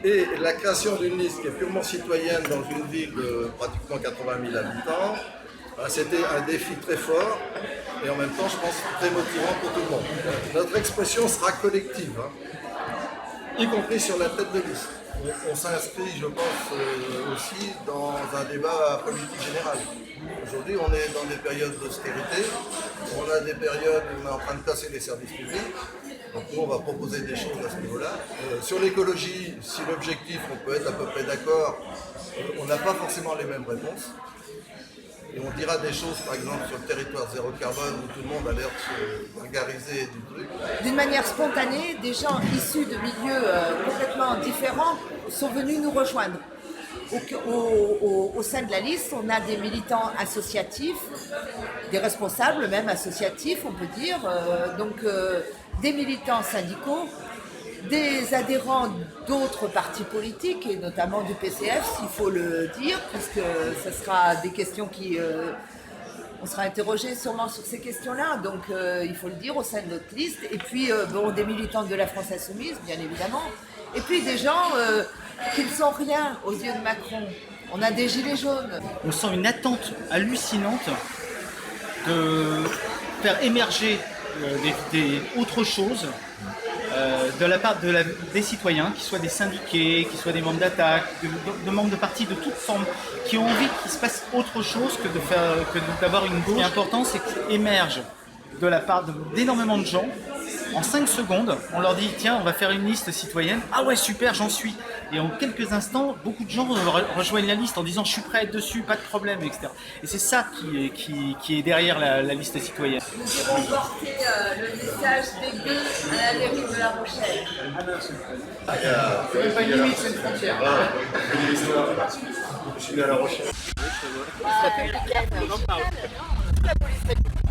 Et la création d'une liste qui est purement citoyenne dans une ville de pratiquement 80 000 habitants, c'était un défi très fort et en même temps, je pense, très motivant pour tout le monde. Notre expression sera collective, hein, y compris sur la tête de liste. On s'inscrit, je pense, aussi dans un débat politique général. Aujourd'hui, on est dans des périodes d'austérité, on a des périodes où on est en train de casser les services publics, donc nous, on va proposer des choses à ce niveau-là. Sur l'écologie, si l'objectif, on peut être à peu près d'accord, on n'a pas forcément les mêmes réponses. Et on dira des choses, par exemple, sur le territoire zéro carbone, où tout le monde a l'air de se vulgariser du truc. D'une manière spontanée, des gens issus de milieux complètement différents sont venus nous rejoindre. Au sein de la liste, on a des militants associatifs, des responsables même associatifs, on peut dire, des militants syndicaux, des adhérents d'autres partis politiques, et notamment du PCF, s'il faut le dire, puisque ce sera des questions qui... on sera interrogé sûrement sur ces questions-là, donc il faut le dire au sein de notre liste. Et puis, des militants de la France Insoumise, bien évidemment. Et puis des gens qui ne sont rien aux yeux de Macron. On a des gilets jaunes. On sent une attente hallucinante de faire émerger autre chose de la part des citoyens, qu'ils soient des syndiqués, qu'ils soient des membres d'attaque, de membres de partis de toutes formes, qui ont envie qu'il se passe autre chose que d'avoir une gauche. Ce qui est important, c'est qu'émerge de la part d'énormément de gens. En 5 secondes, on leur dit tiens, on va faire une liste citoyenne. Ah ouais, super, j'en suis. Et en quelques instants, beaucoup de gens rejoignent la liste en disant je suis prêt à être dessus, pas de problème, etc. Et c'est ça qui est derrière la liste citoyenne. Nous irons porter le message des gueux à la mairie de La Rochelle. C'est même pas une limite, c'est une frontière. Je suis à La Rochelle. Républicaine. La police républicaine.